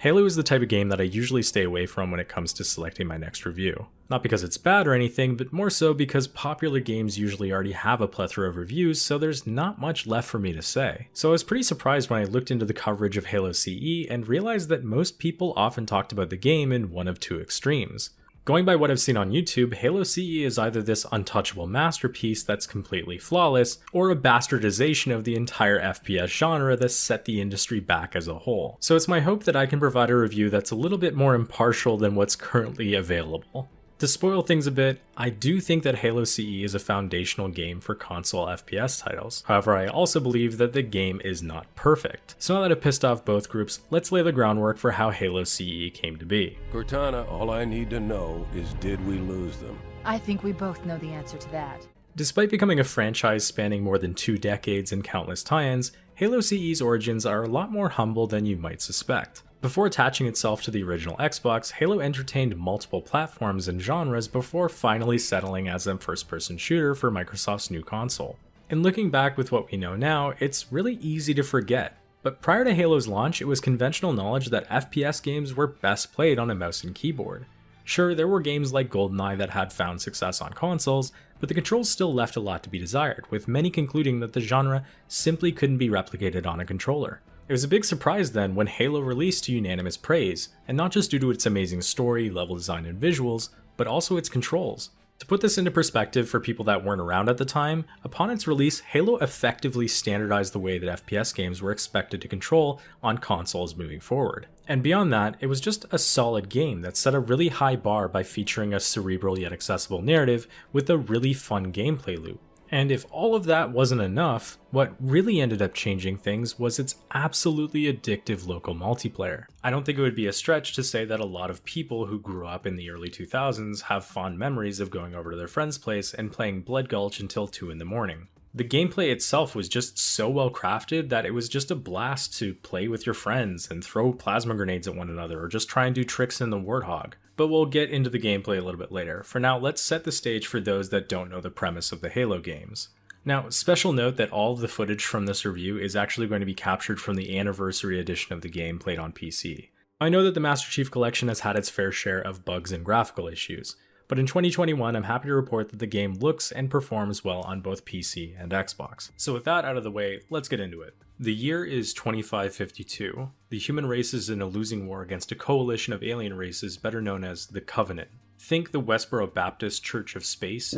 Halo is the type of game that I usually stay away from when it comes to selecting my next review. Not because it's bad or anything, but more so because popular games usually already have a plethora of reviews, so there's not much left for me to say. So I was pretty surprised when I looked into the coverage of Halo CE and realized that most people often talked about the game in one of two extremes. Going by what I've seen on YouTube, Halo CE is either this untouchable masterpiece that's completely flawless, or a bastardization of the entire FPS genre that set the industry back as a whole. So it's my hope that I can provide a review that's a little bit more impartial than what's currently available. To spoil things a bit, I do think that Halo CE is a foundational game for console FPS titles. However, I also believe that the game is not perfect. So now that I've pissed off both groups, let's lay the groundwork for how Halo CE came to be. Cortana, all I need to know is, did we lose them? I think we both know the answer to that. Despite becoming a franchise spanning more than 2 decades and countless tie-ins, Halo CE's origins are a lot more humble than you might suspect. Before attaching itself to the original Xbox, Halo entertained multiple platforms and genres before finally settling as a first-person shooter for Microsoft's new console. And looking back with what we know now, it's really easy to forget. But prior to Halo's launch, it was conventional knowledge that FPS games were best played on a mouse and keyboard. Sure, there were games like GoldenEye that had found success on consoles, but the controls still left a lot to be desired, with many concluding that the genre simply couldn't be replicated on a controller. It was a big surprise then when Halo released to unanimous praise, and not just due to its amazing story, level design, and visuals, but also its controls. To put this into perspective for people that weren't around at the time, upon its release, Halo effectively standardized the way that FPS games were expected to control on consoles moving forward. And beyond that, it was just a solid game that set a really high bar by featuring a cerebral yet accessible narrative with a really fun gameplay loop. And if all of that wasn't enough, what really ended up changing things was its absolutely addictive local multiplayer. I don't think it would be a stretch to say that a lot of people who grew up in the early 2000s have fond memories of going over to their friend's place and playing Blood Gulch until 2 in the morning. The gameplay itself was just so well crafted that it was just a blast to play with your friends and throw plasma grenades at one another or just try and do tricks in the Warthog. But we'll get into the gameplay a little bit later. For now, let's set the stage for those that don't know the premise of the Halo games. Now, special note that all of the footage from this review is actually going to be captured from the anniversary edition of the game played on PC. I know that the Master Chief Collection has had its fair share of bugs and graphical issues, but in 2021, I'm happy to report that the game looks and performs well on both PC and Xbox. So with that out of the way, let's get into it. The year is 2552. The human race is in a losing war against a coalition of alien races better known as the Covenant. Think the Westboro Baptist Church of Space,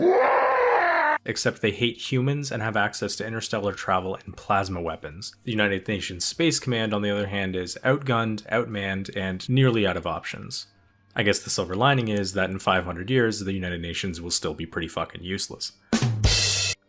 except they hate humans and have access to interstellar travel and plasma weapons. The United Nations Space Command, on the other hand, is outgunned, outmanned, and nearly out of options. I guess the silver lining is that in 500 years, the United Nations will still be pretty fucking useless.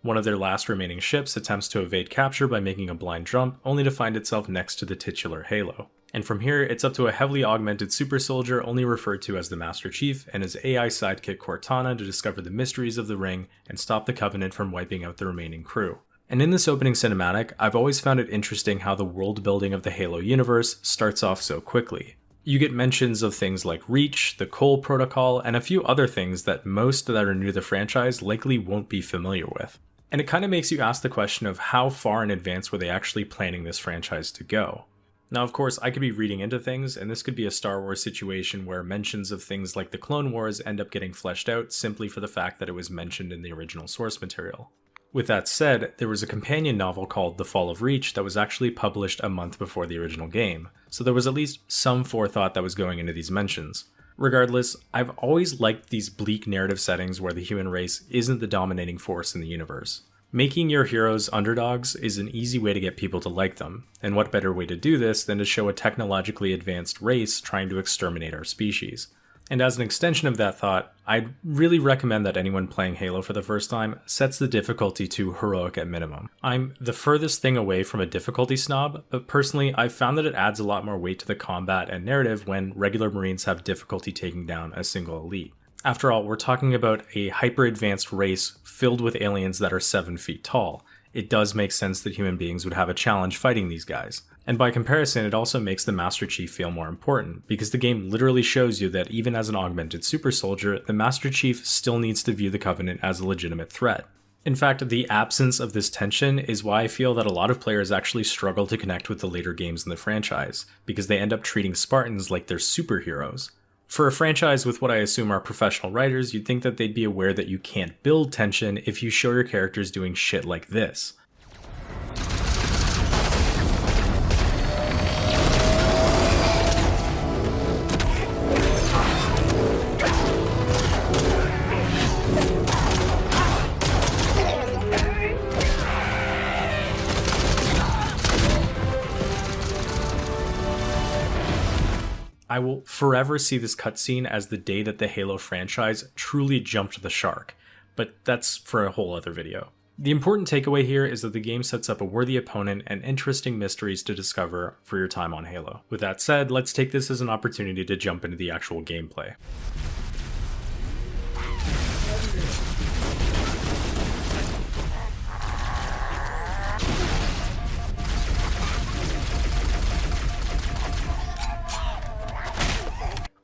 One of their last remaining ships attempts to evade capture by making a blind jump, only to find itself next to the titular Halo. And from here, it's up to a heavily augmented super soldier, only referred to as the Master Chief, and his AI sidekick Cortana to discover the mysteries of the ring and stop the Covenant from wiping out the remaining crew. And in this opening cinematic, I've always found it interesting how the world building of the Halo universe starts off so quickly. You get mentions of things like Reach, the Cole Protocol, and a few other things that most that are new to the franchise likely won't be familiar with. And it kind of makes you ask the question of how far in advance were they actually planning this franchise to go. Now, of course, I could be reading into things, and this could be a Star Wars situation where mentions of things like the Clone Wars end up getting fleshed out simply for the fact that it was mentioned in the original source material. With that said, there was a companion novel called The Fall of Reach that was actually published a month before the original game, so there was at least some forethought that was going into these mentions. Regardless, I've always liked these bleak narrative settings where the human race isn't the dominating force in the universe. Making your heroes underdogs is an easy way to get people to like them, and what better way to do this than to show a technologically advanced race trying to exterminate our species. And as an extension of that thought, I'd really recommend that anyone playing Halo for the first time sets the difficulty to heroic at minimum. I'm the furthest thing away from a difficulty snob, but personally I've found that it adds a lot more weight to the combat and narrative when regular Marines have difficulty taking down a single elite. After all, we're talking about a hyper-advanced race filled with aliens that are 7 feet tall. It does make sense that human beings would have a challenge fighting these guys. And by comparison, it also makes the Master Chief feel more important, because the game literally shows you that even as an augmented super soldier, the Master Chief still needs to view the Covenant as a legitimate threat. In fact, the absence of this tension is why I feel that a lot of players actually struggle to connect with the later games in the franchise, because they end up treating Spartans like they're superheroes. For a franchise with what I assume are professional writers, you'd think that they'd be aware that you can't build tension if you show your characters doing shit like this. I will forever see this cutscene as the day that the Halo franchise truly jumped the shark, but that's for a whole other video. The important takeaway here is that the game sets up a worthy opponent and interesting mysteries to discover for your time on Halo. With that said, let's take this as an opportunity to jump into the actual gameplay.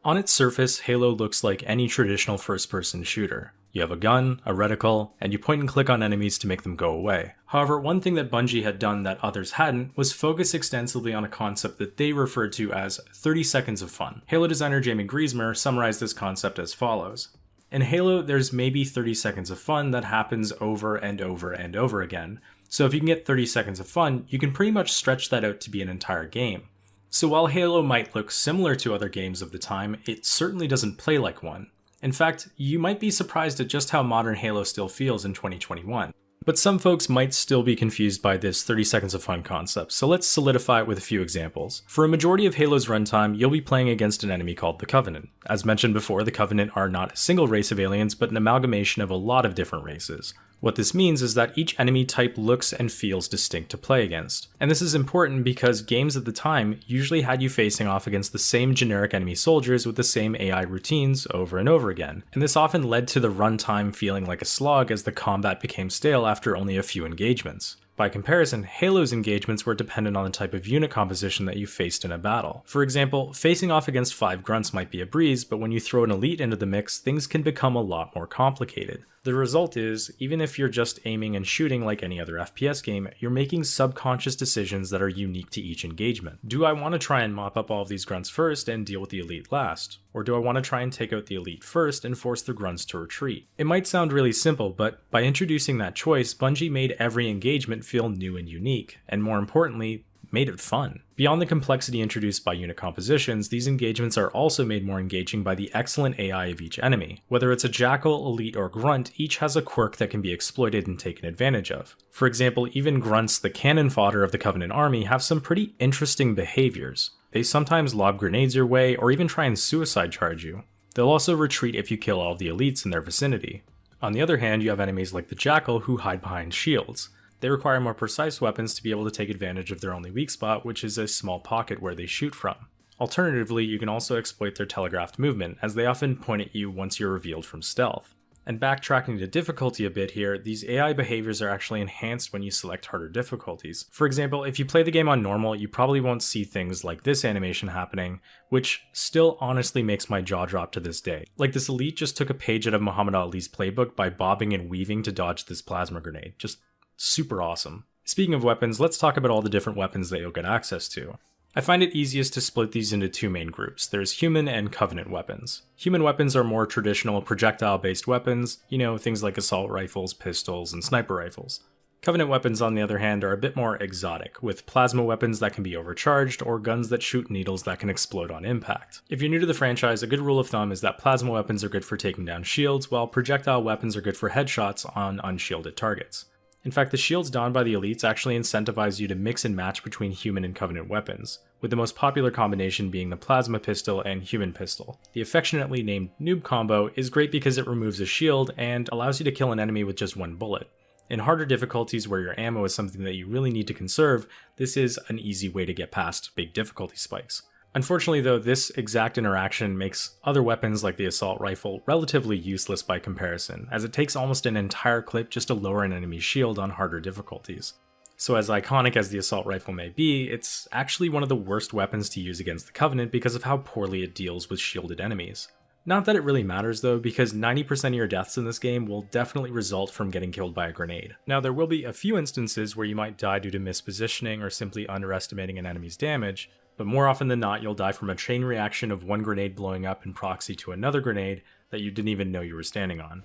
On its surface, Halo looks like any traditional first-person shooter. You have a gun, a reticle, and you point and click on enemies to make them go away. However, one thing that Bungie had done that others hadn't was focus extensively on a concept that they referred to as 30 seconds of fun. Halo designer Jamie Griesmer summarized this concept as follows. In Halo, there's maybe 30 seconds of fun that happens over and over and over again. So if you can get 30 seconds of fun, you can pretty much stretch that out to be an entire game. So while Halo might look similar to other games of the time, it certainly doesn't play like one. In fact, you might be surprised at just how modern Halo still feels in 2021. But some folks might still be confused by this 30 seconds of fun concept, so let's solidify it with a few examples. For a majority of Halo's runtime, you'll be playing against an enemy called the Covenant. As mentioned before, the Covenant are not a single race of aliens, but an amalgamation of a lot of different races. What this means is that each enemy type looks and feels distinct to play against. And this is important because games at the time usually had you facing off against the same generic enemy soldiers with the same AI routines over and over again. And this often led to the runtime feeling like a slog as the combat became stale after only a few engagements. By comparison, Halo's engagements were dependent on the type of unit composition that you faced in a battle. For example, facing off against 5 grunts might be a breeze, but when you throw an elite into the mix, things can become a lot more complicated. The result is, even if you're just aiming and shooting like any other FPS game, you're making subconscious decisions that are unique to each engagement. Do I want to try and mop up all of these grunts first and deal with the elite last? Or do I want to try and take out the elite first and force the grunts to retreat? It might sound really simple, but by introducing that choice, Bungie made every engagement feel new and unique, and more importantly, made it fun. Beyond the complexity introduced by unit compositions, these engagements are also made more engaging by the excellent AI of each enemy. Whether it's a Jackal, Elite, or Grunt, each has a quirk that can be exploited and taken advantage of. For example, even Grunts, the cannon fodder of the Covenant army, have some pretty interesting behaviors. They sometimes lob grenades your way, or even try and suicide charge you. They'll also retreat if you kill all of the elites in their vicinity. On the other hand, you have enemies like the Jackal who hide behind shields. They require more precise weapons to be able to take advantage of their only weak spot, which is a small pocket where they shoot from. Alternatively, you can also exploit their telegraphed movement, as they often point at you once you're revealed from stealth. And backtracking to difficulty a bit here, these AI behaviors are actually enhanced when you select harder difficulties. For example, if you play the game on normal, you probably won't see things like this animation happening, which still honestly makes my jaw drop to this day. Like, this elite just took a page out of Muhammad Ali's playbook by bobbing and weaving to dodge this plasma grenade. Just super awesome. Speaking of weapons, let's talk about all the different weapons that you'll get access to. I find it easiest to split these into two main groups. There's human and Covenant weapons. Human weapons are more traditional projectile-based weapons, things like assault rifles, pistols, and sniper rifles. Covenant weapons, on the other hand, are a bit more exotic, with plasma weapons that can be overcharged, or guns that shoot needles that can explode on impact. If you're new to the franchise, a good rule of thumb is that plasma weapons are good for taking down shields, while projectile weapons are good for headshots on unshielded targets. In fact, the shields donned by the elites actually incentivize you to mix and match between human and Covenant weapons, with the most popular combination being the plasma pistol and human pistol. The affectionately named noob combo is great because it removes a shield and allows you to kill an enemy with just one bullet. In harder difficulties where your ammo is something that you really need to conserve, this is an easy way to get past big difficulty spikes. Unfortunately though, this exact interaction makes other weapons like the assault rifle relatively useless by comparison, as it takes almost an entire clip just to lower an enemy's shield on harder difficulties. So as iconic as the assault rifle may be, it's actually one of the worst weapons to use against the Covenant because of how poorly it deals with shielded enemies. Not that it really matters though, because 90% of your deaths in this game will definitely result from getting killed by a grenade. Now there will be a few instances where you might die due to mispositioning or simply underestimating an enemy's damage, but more often than not you'll die from a chain reaction of one grenade blowing up in proxy to another grenade that you didn't even know you were standing on.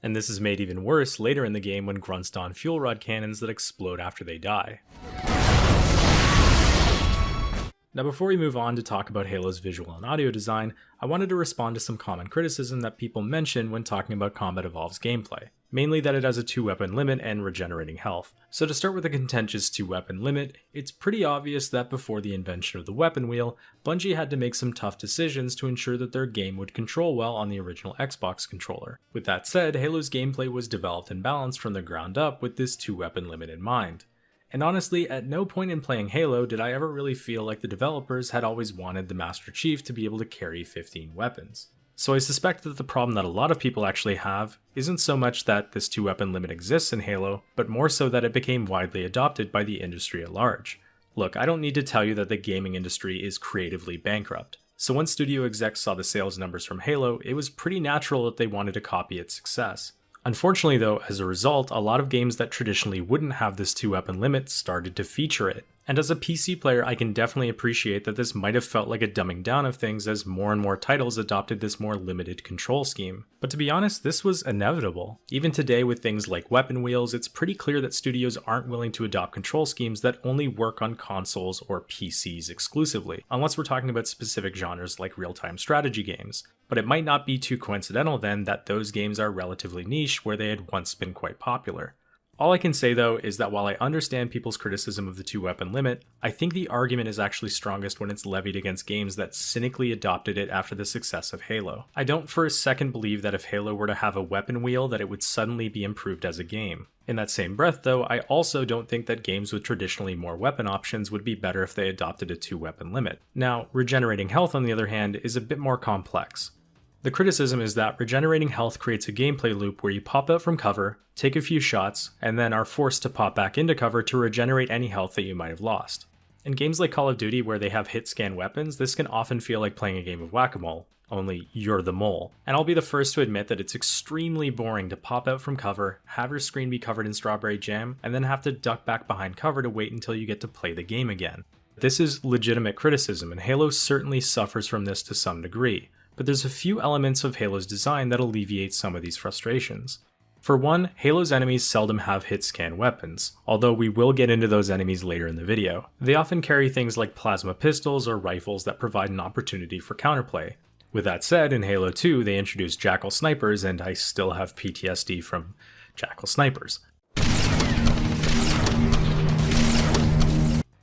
And this is made even worse later in the game when grunts don fuel rod cannons that explode after they die. Now before we move on to talk about Halo's visual and audio design, I wanted to respond to some common criticism that people mention when talking about Combat Evolved's gameplay. Mainly that it has a 2-weapon limit and regenerating health. So to start with the contentious 2-weapon limit, it's pretty obvious that before the invention of the weapon wheel, Bungie had to make some tough decisions to ensure that their game would control well on the original Xbox controller. With that said, Halo's gameplay was developed and balanced from the ground up with this 2-weapon limit in mind. And honestly, at no point in playing Halo did I ever really feel like the developers had always wanted the Master Chief to be able to carry 15 weapons. So I suspect that the problem that a lot of people actually have isn't so much that this 2-weapon limit exists in Halo, but more so that it became widely adopted by the industry at large. Look, I don't need to tell you that the gaming industry is creatively bankrupt. So when studio execs saw the sales numbers from Halo, it was pretty natural that they wanted to copy its success. Unfortunately though, as a result, a lot of games that traditionally wouldn't have this 2-weapon limit started to feature it. And as a PC player, I can definitely appreciate that this might have felt like a dumbing down of things as more and more titles adopted this more limited control scheme. But to be honest, this was inevitable. Even today with things like weapon wheels, it's pretty clear that studios aren't willing to adopt control schemes that only work on consoles or PCs exclusively, unless we're talking about specific genres like real-time strategy games. But it might not be too coincidental then that those games are relatively niche where they had once been quite popular. All I can say though is that while I understand people's criticism of the 2-weapon limit, I think the argument is actually strongest when it's levied against games that cynically adopted it after the success of Halo. I don't for a second believe that if Halo were to have a weapon wheel that it would suddenly be improved as a game. In that same breath though, I also don't think that games with traditionally more weapon options would be better if they adopted a 2-weapon limit. Now, regenerating health on the other hand is a bit more complex. The criticism is that regenerating health creates a gameplay loop where you pop out from cover, take a few shots, and then are forced to pop back into cover to regenerate any health that you might have lost. In games like Call of Duty where they have hit-scan weapons, this can often feel like playing a game of whack-a-mole, only you're the mole. And I'll be the first to admit that it's extremely boring to pop out from cover, have your screen be covered in strawberry jam, and then have to duck back behind cover to wait until you get to play the game again. This is legitimate criticism, and Halo certainly suffers from this to some degree. But there's a few elements of Halo's design that alleviate some of these frustrations. For one, Halo's enemies seldom have hit-scan weapons, although we will get into those enemies later in the video. They often carry things like plasma pistols or rifles that provide an opportunity for counterplay. With that said, in Halo 2 they introduced Jackal snipers, and I still have PTSD from Jackal snipers.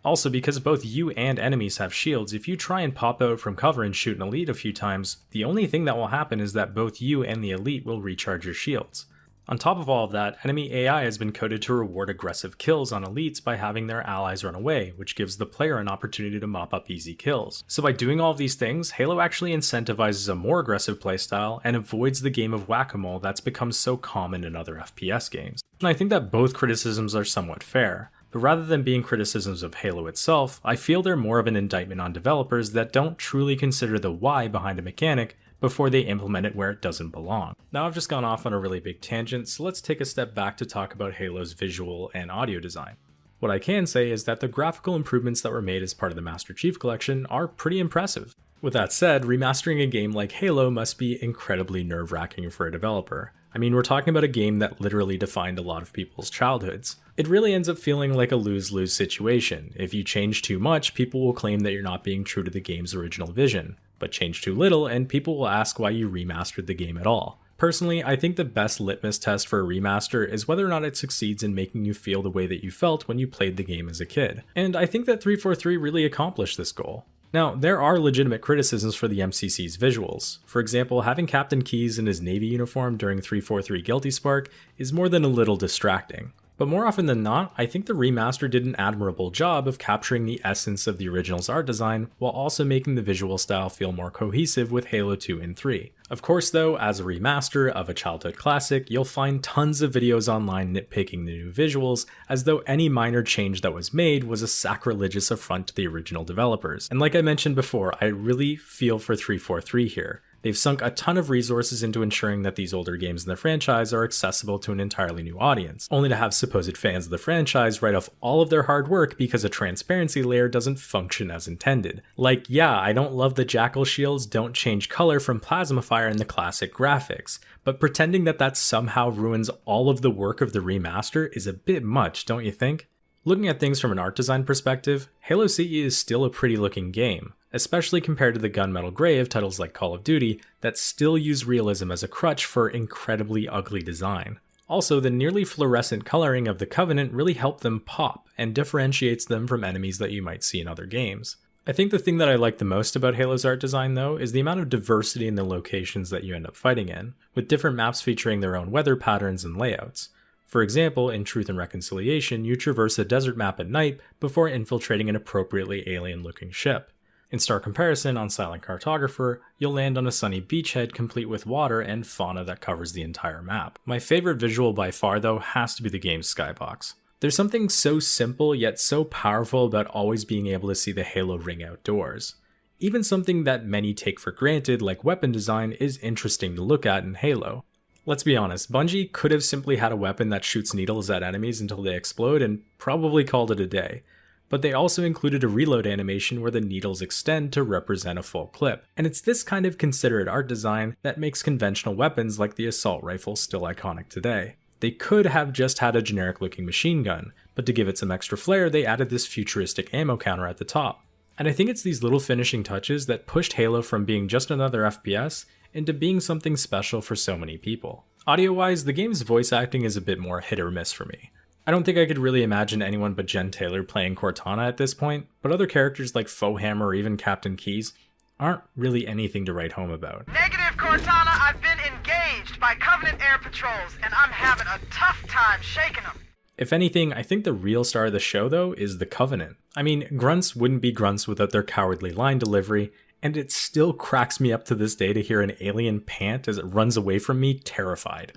Also, because both you and enemies have shields, if you try and pop out from cover and shoot an elite a few times, the only thing that will happen is that both you and the elite will recharge your shields. On top of all of that, enemy AI has been coded to reward aggressive kills on elites by having their allies run away, which gives the player an opportunity to mop up easy kills. So by doing all of these things, Halo actually incentivizes a more aggressive playstyle and avoids the game of whack-a-mole that's become so common in other FPS games. And I think that both criticisms are somewhat fair. But rather than being criticisms of Halo itself, I feel they're more of an indictment on developers that don't truly consider the why behind a mechanic before they implement it where it doesn't belong. Now I've just gone off on a really big tangent, so let's take a step back to talk about Halo's visual and audio design. What I can say is that the graphical improvements that were made as part of the Master Chief Collection are pretty impressive. With that said, remastering a game like Halo must be incredibly nerve-wracking for a developer. I mean, we're talking about a game that literally defined a lot of people's childhoods. It really ends up feeling like a lose-lose situation. If you change too much, people will claim that you're not being true to the game's original vision. But change too little, and people will ask why you remastered the game at all. Personally, I think the best litmus test for a remaster is whether or not it succeeds in making you feel the way that you felt when you played the game as a kid. And I think that 343 really accomplished this goal. Now, there are legitimate criticisms for the MCC's visuals. For example, having Captain Keyes in his Navy uniform during 343 Guilty Spark is more than a little distracting. But more often than not, I think the remaster did an admirable job of capturing the essence of the original's art design while also making the visual style feel more cohesive with Halo 2 and 3. Of course though, as a remaster of a childhood classic, you'll find tons of videos online nitpicking the new visuals, as though any minor change that was made was a sacrilegious affront to the original developers. And like I mentioned before, I really feel for 343 here. They've sunk a ton of resources into ensuring that these older games in the franchise are accessible to an entirely new audience, only to have supposed fans of the franchise write off all of their hard work because a transparency layer doesn't function as intended. Like, yeah, I don't love the jackal shields don't change color from plasma fire in the classic graphics, but pretending that that somehow ruins all of the work of the remaster is a bit much, don't you think? Looking at things from an art design perspective, Halo CE is still a pretty looking game, especially compared to the gunmetal gray of titles like Call of Duty that still use realism as a crutch for incredibly ugly design. Also, the nearly fluorescent coloring of the Covenant really helped them pop and differentiates them from enemies that you might see in other games. I think the thing that I like the most about Halo's art design though is the amount of diversity in the locations that you end up fighting in, with different maps featuring their own weather patterns and layouts. For example, in Truth and Reconciliation, you traverse a desert map at night before infiltrating an appropriately alien-looking ship. In stark comparison, on Silent Cartographer, you'll land on a sunny beachhead complete with water and fauna that covers the entire map. My favorite visual by far though has to be the game's skybox. There's something so simple yet so powerful about always being able to see the Halo ring outdoors. Even something that many take for granted, like weapon design, is interesting to look at in Halo. Let's be honest, Bungie could have simply had a weapon that shoots needles at enemies until they explode and probably called it a day. But they also included a reload animation where the needles extend to represent a full clip. And it's this kind of considerate art design that makes conventional weapons like the assault rifle still iconic today. They could have just had a generic looking machine gun, but to give it some extra flair they added this futuristic ammo counter at the top. And I think it's these little finishing touches that pushed Halo from being just another FPS into being something special for so many people. Audio-wise, the game's voice acting is a bit more hit or miss for me. I don't think I could really imagine anyone but Jen Taylor playing Cortana at this point, but other characters like Fohammer or even Captain Keyes aren't really anything to write home about. Negative, Cortana. I've been engaged by Covenant air patrols, and I'm having a tough time shaking them. If anything, I think the real star of the show, though, is the Covenant. I mean, grunts wouldn't be grunts without their cowardly line delivery, and it still cracks me up to this day to hear an alien pant as it runs away from me, terrified.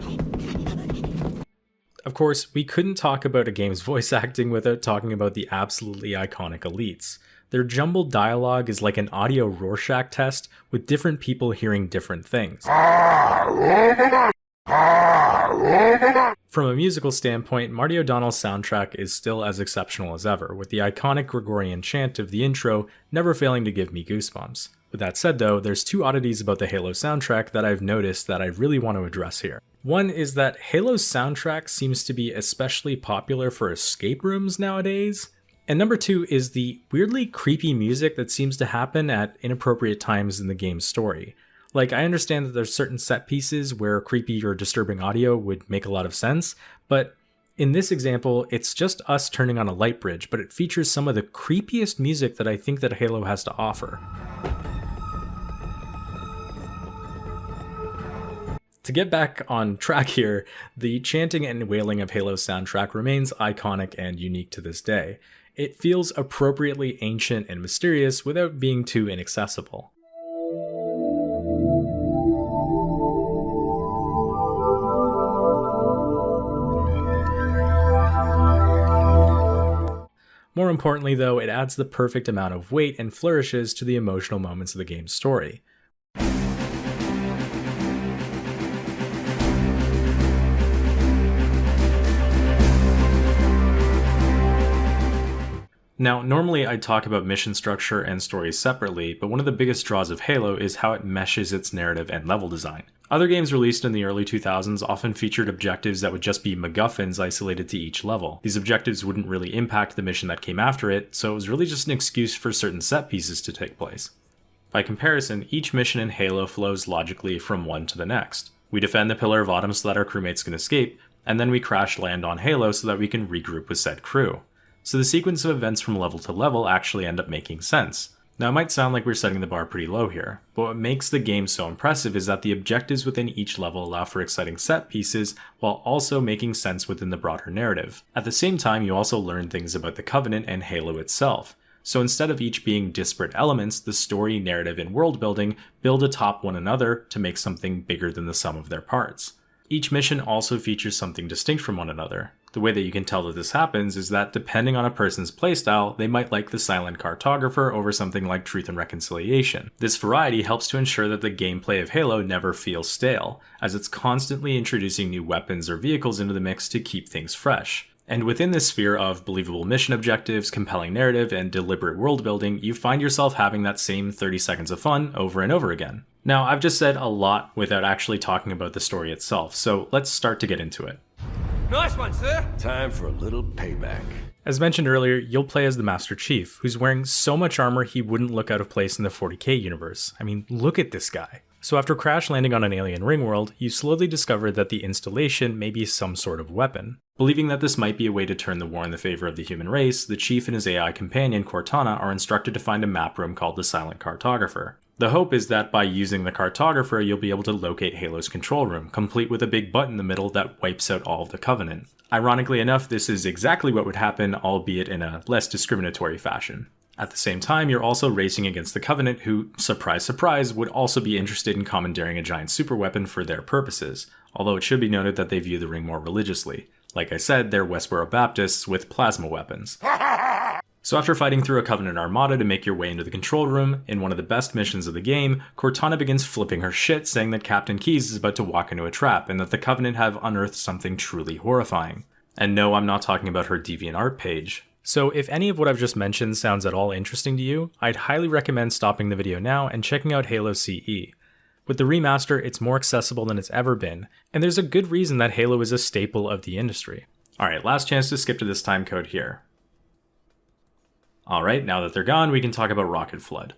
Of course, we couldn't talk about a game's voice acting without talking about the absolutely iconic elites. Their jumbled dialogue is like an audio Rorschach test, with different people hearing different things. From a musical standpoint, Marty O'Donnell's soundtrack is still as exceptional as ever, with the iconic Gregorian chant of the intro never failing to give me goosebumps. With that said though, there's two oddities about the Halo soundtrack that I've noticed that I really want to address here. One is that Halo's soundtrack seems to be especially popular for escape rooms nowadays. And number two is the weirdly creepy music that seems to happen at inappropriate times in the game's story. Like, I understand that there's certain set pieces where creepy or disturbing audio would make a lot of sense, but in this example, it's just us turning on a light bridge, but it features some of the creepiest music that I think that Halo has to offer. To get back on track here, the chanting and wailing of Halo's soundtrack remains iconic and unique to this day. It feels appropriately ancient and mysterious without being too inaccessible. More importantly though, it adds the perfect amount of weight and flourishes to the emotional moments of the game's story. Now, normally I'd talk about mission structure and stories separately, but one of the biggest draws of Halo is how it meshes its narrative and level design. Other games released in the early 2000s often featured objectives that would just be MacGuffins isolated to each level. These objectives wouldn't really impact the mission that came after it, so it was really just an excuse for certain set pieces to take place. By comparison, each mission in Halo flows logically from one to the next. We defend the Pillar of Autumn so that our crewmates can escape, and then we crash land on Halo so that we can regroup with said crew. So the sequence of events from level to level actually end up making sense. Now it might sound like we're setting the bar pretty low here, but what makes the game so impressive is that the objectives within each level allow for exciting set pieces while also making sense within the broader narrative. At the same time, you also learn things about the Covenant and Halo itself. So instead of each being disparate elements, the story, narrative, and world building build atop one another to make something bigger than the sum of their parts. Each mission also features something distinct from one another. The way that you can tell that this happens is that depending on a person's playstyle, they might like the Silent Cartographer over something like Truth and Reconciliation. This variety helps to ensure that the gameplay of Halo never feels stale, as it's constantly introducing new weapons or vehicles into the mix to keep things fresh. And within this sphere of believable mission objectives, compelling narrative, and deliberate world building, you find yourself having that same 30 seconds of fun over and over again. Now, I've just said a lot without actually talking about the story itself, so let's start to get into it. Nice one, sir. Time for a little payback. As mentioned earlier, you'll play as the Master Chief, who's wearing so much armor he wouldn't look out of place in the 40k universe. I mean, look at this guy. So after crash landing on an alien ring world, you slowly discover that the installation may be some sort of weapon. Believing that this might be a way to turn the war in the favor of the human race, the Chief and his AI companion Cortana are instructed to find a map room called the Silent Cartographer. The hope is that by using the Cartographer, you'll be able to locate Halo's control room, complete with a big button in the middle that wipes out all of the Covenant. Ironically enough, this is exactly what would happen, albeit in a less discriminatory fashion. At the same time, you're also racing against the Covenant, who, surprise surprise, would also be interested in commandeering a giant superweapon for their purposes, although it should be noted that they view the ring more religiously. Like I said, they're Westboro Baptists with plasma weapons. So after fighting through a Covenant armada to make your way into the control room, in one of the best missions of the game, Cortana begins flipping her shit, saying that Captain Keyes is about to walk into a trap and that the Covenant have unearthed something truly horrifying. And no, I'm not talking about her DeviantArt page. So if any of what I've just mentioned sounds at all interesting to you, I'd highly recommend stopping the video now and checking out Halo CE. With the remaster, it's more accessible than it's ever been, and there's a good reason that Halo is a staple of the industry. Alright, last chance to skip to this time code here. Alright, now that they're gone, we can talk about Rocket Flood.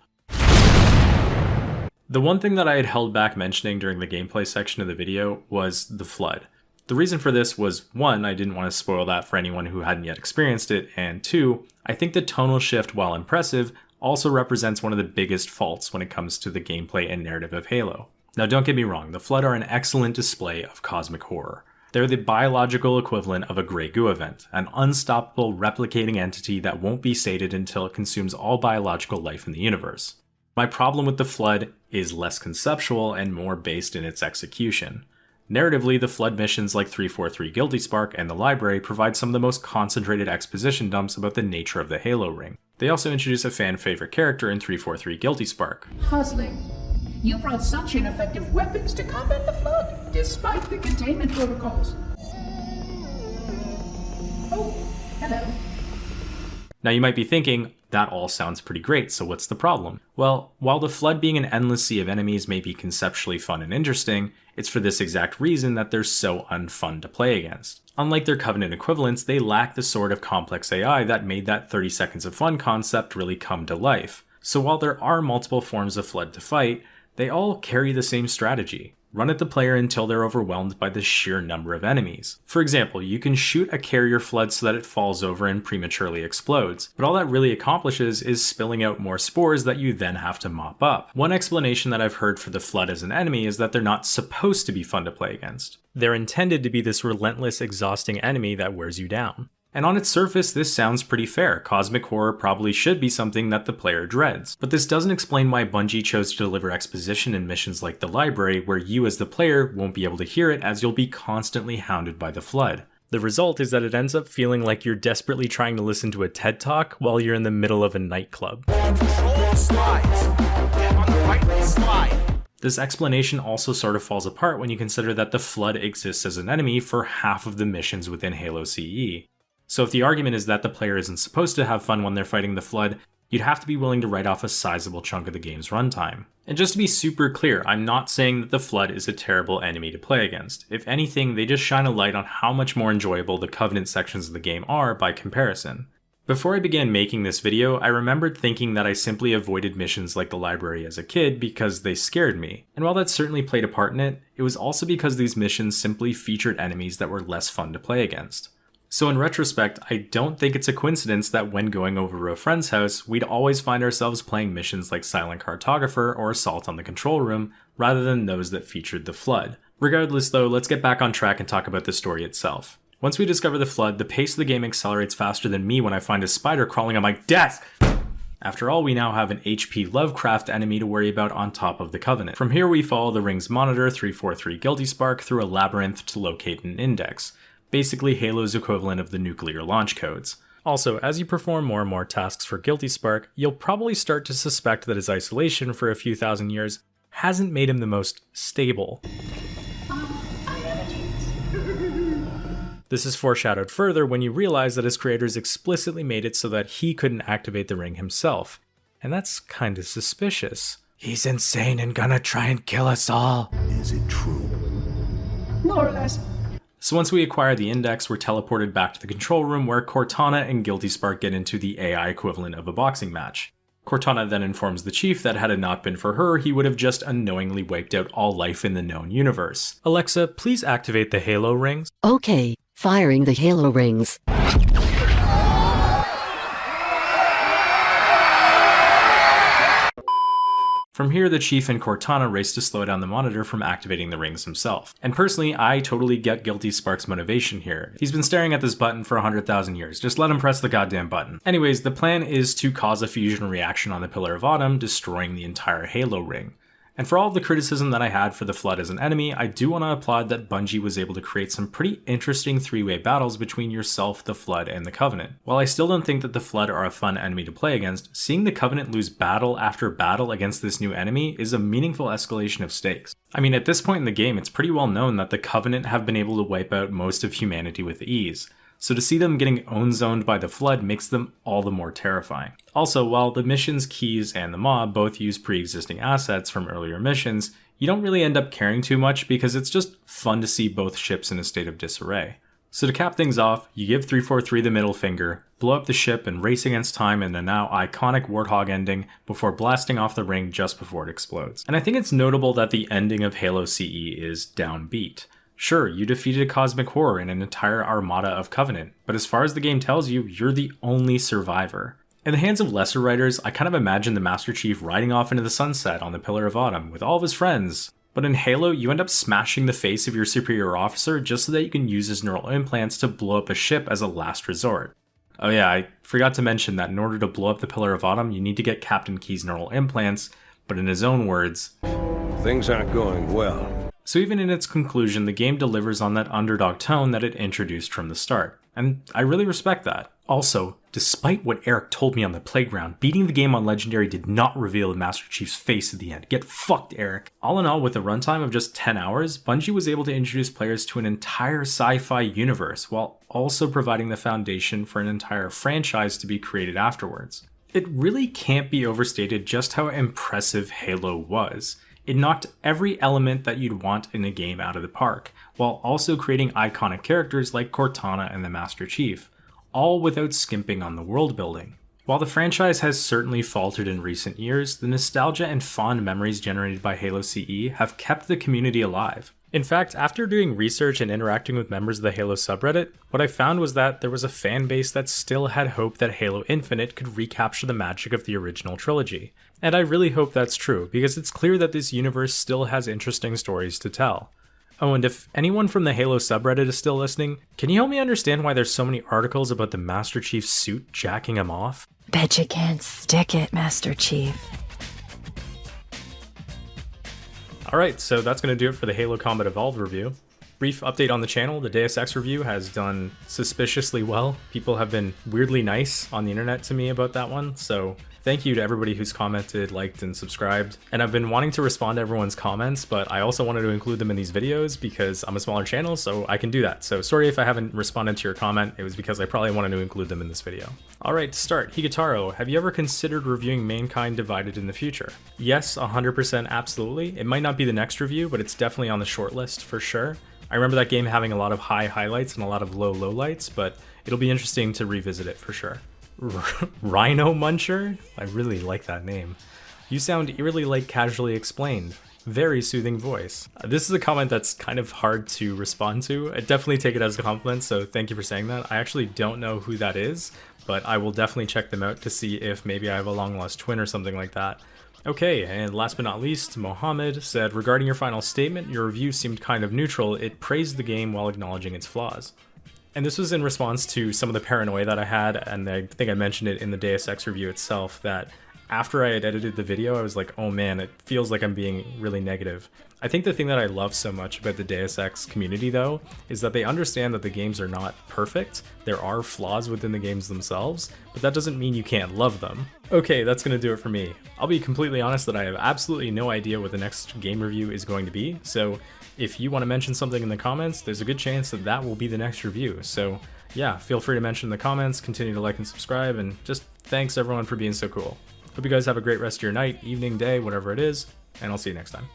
The one thing that I had held back mentioning during the gameplay section of the video was the Flood. The reason for this was, 1, I didn't want to spoil that for anyone who hadn't yet experienced it, and 2, I think the tonal shift, while impressive, also represents one of the biggest faults when it comes to the gameplay and narrative of Halo. Now don't get me wrong, the Flood are an excellent display of cosmic horror. They're the biological equivalent of a Grey Goo event, an unstoppable replicating entity that won't be sated until it consumes all biological life in the universe. My problem with the Flood is less conceptual and more based in its execution. Narratively, the Flood missions like 343 Guilty Spark and the Library provide some of the most concentrated exposition dumps about the nature of the Halo ring. They also introduce a fan-favorite character in 343 Guilty Spark. Puzzling. You brought such ineffective weapons to combat the Flood, despite the containment protocols. Oh, hello. Now you might be thinking, that all sounds pretty great, so what's the problem? Well, while the Flood being an endless sea of enemies may be conceptually fun and interesting, it's for this exact reason that they're so unfun to play against. Unlike their Covenant equivalents, they lack the sort of complex AI that made that 30 seconds of fun concept really come to life. So while there are multiple forms of Flood to fight, they all carry the same strategy. Run at the player until they're overwhelmed by the sheer number of enemies. For example, you can shoot a carrier Flood so that it falls over and prematurely explodes, but all that really accomplishes is spilling out more spores that you then have to mop up. One explanation that I've heard for the Flood as an enemy is that they're not supposed to be fun to play against. They're intended to be this relentless, exhausting enemy that wears you down. And on its surface, this sounds pretty fair. Cosmic horror probably should be something that the player dreads. But this doesn't explain why Bungie chose to deliver exposition in missions like the Library, where you as the player won't be able to hear it as you'll be constantly hounded by the Flood. The result is that it ends up feeling like you're desperately trying to listen to a TED Talk while you're in the middle of a nightclub. Control slides. Get on the right slide. This explanation also sort of falls apart when you consider that the Flood exists as an enemy for half of the missions within Halo CE. So if the argument is that the player isn't supposed to have fun when they're fighting the Flood, you'd have to be willing to write off a sizable chunk of the game's runtime. And just to be super clear, I'm not saying that the Flood is a terrible enemy to play against. If anything, they just shine a light on how much more enjoyable the Covenant sections of the game are by comparison. Before I began making this video, I remembered thinking that I simply avoided missions like the Library as a kid because they scared me. And while that certainly played a part in it, it was also because these missions simply featured enemies that were less fun to play against. So in retrospect, I don't think it's a coincidence that when going over to a friend's house, we'd always find ourselves playing missions like Silent Cartographer or Assault on the Control Room, rather than those that featured the Flood. Regardless though, let's get back on track and talk about the story itself. Once we discover the Flood, the pace of the game accelerates faster than me when I find a spider crawling on my desk! After all, we now have an H.P. Lovecraft enemy to worry about on top of the Covenant. From here we follow the Ring's monitor 343 Guilty Spark through a labyrinth to locate an index. Basically Halo's equivalent of the nuclear launch codes. Also, as you perform more and more tasks for Guilty Spark, you'll probably start to suspect that his isolation for a few thousand years hasn't made him the most stable. This is foreshadowed further when you realize that his creators explicitly made it so that he couldn't activate the ring himself. And that's kinda suspicious. He's insane and gonna try and kill us all. Is it true? More or less. So once we acquire the index, we're teleported back to the control room where Cortana and Guilty Spark get into the AI equivalent of a boxing match. Cortana then informs the chief that had it not been for her, he would have just unknowingly wiped out all life in the known universe. Alexa, please activate the Halo rings. Okay, firing the Halo rings. From here, the Chief and Cortana race to slow down the monitor from activating the rings himself. And personally, I totally get Guilty Spark's motivation here. He's been staring at this button for 100,000 years, just let him press the goddamn button. Anyways, the plan is to cause a fusion reaction on the Pillar of Autumn, destroying the entire Halo ring. And for all of the criticism that I had for the Flood as an enemy, I do want to applaud that Bungie was able to create some pretty interesting three-way battles between yourself, the Flood, and the Covenant. While I still don't think that the Flood are a fun enemy to play against, seeing the Covenant lose battle after battle against this new enemy is a meaningful escalation of stakes. I mean, at this point in the game, it's pretty well known that the Covenant have been able to wipe out most of humanity with ease. So to see them getting own-zoned by the Flood makes them all the more terrifying. Also, while the mission's keys and the mob both use pre-existing assets from earlier missions, you don't really end up caring too much because it's just fun to see both ships in a state of disarray. So to cap things off, you give 343 the middle finger, blow up the ship and race against time in the now iconic Warthog ending before blasting off the ring just before it explodes. And I think it's notable that the ending of Halo CE is downbeat. Sure, you defeated a cosmic horror and an entire armada of Covenant, but as far as the game tells you, you're the only survivor. In the hands of lesser writers, I kind of imagine the Master Chief riding off into the sunset on the Pillar of Autumn with all of his friends. But in Halo, you end up smashing the face of your superior officer just so that you can use his neural implants to blow up a ship as a last resort. Oh yeah, I forgot to mention that in order to blow up the Pillar of Autumn, you need to get Captain Key's neural implants, but in his own words, Things aren't going well. So even in its conclusion, the game delivers on that underdog tone that it introduced from the start. And I really respect that. Also, despite what Eric told me on the playground, beating the game on Legendary did not reveal the Master Chief's face at the end. Get fucked, Eric. All in all, with a runtime of just 10 hours, Bungie was able to introduce players to an entire sci-fi universe, while also providing the foundation for an entire franchise to be created afterwards. It really can't be overstated just how impressive Halo was. It knocked every element that you'd want in a game out of the park, while also creating iconic characters like Cortana and the Master Chief, all without skimping on the world building. While the franchise has certainly faltered in recent years, the nostalgia and fond memories generated by Halo CE have kept the community alive. In fact, after doing research and interacting with members of the Halo subreddit, what I found was that there was a fan base that still had hope that Halo Infinite could recapture the magic of the original trilogy. And I really hope that's true, because it's clear that this universe still has interesting stories to tell. Oh, and if anyone from the Halo subreddit is still listening, can you help me understand why there's so many articles about the Master Chief's suit jacking him off? Bet you can't stick it, Master Chief. Alright, so that's going to do it for the Halo Combat Evolved review. Brief update on the channel, the Deus Ex review has done suspiciously well. People have been weirdly nice on the internet to me about that one, so thank you to everybody who's commented, liked, and subscribed. And I've been wanting to respond to everyone's comments, but I also wanted to include them in these videos because I'm a smaller channel, so I can do that. So sorry if I haven't responded to your comment, it was because I probably wanted to include them in this video. Alright, to start, Higataro, have you ever considered reviewing Mankind Divided in the future? Yes, 100% absolutely. It might not be the next review, but it's definitely on the short list for sure. I remember that game having a lot of high highlights and a lot of low lowlights, but it'll be interesting to revisit it for sure. Rhino Muncher? I really like that name. You sound eerily like Casually Explained. Very soothing voice. This is a comment that's kind of hard to respond to. I definitely take it as a compliment, so thank you for saying that. I actually don't know who that is, but I will definitely check them out to see if maybe I have a long lost twin or something like that. Okay, and last but not least, Mohammed said, regarding your final statement, your review seemed kind of neutral. It praised the game while acknowledging its flaws. And this was in response to some of the paranoia that I had, and I think I mentioned it in the Deus Ex review itself, that after I had edited the video, I was like, oh man, it feels like I'm being really negative. I think the thing that I love so much about the Deus Ex community, though, is that they understand that the games are not perfect. There are flaws within the games themselves, but that doesn't mean you can't love them. Okay, that's gonna do it for me. I'll be completely honest that I have absolutely no idea what the next game review is going to be, so if you want to mention something in the comments, there's a good chance that that will be the next review. So yeah, feel free to mention in the comments, continue to like and subscribe, and just thanks everyone for being so cool. Hope you guys have a great rest of your night, evening, day, whatever it is, and I'll see you next time.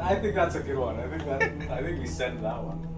I think that's a good one. I think we send that one.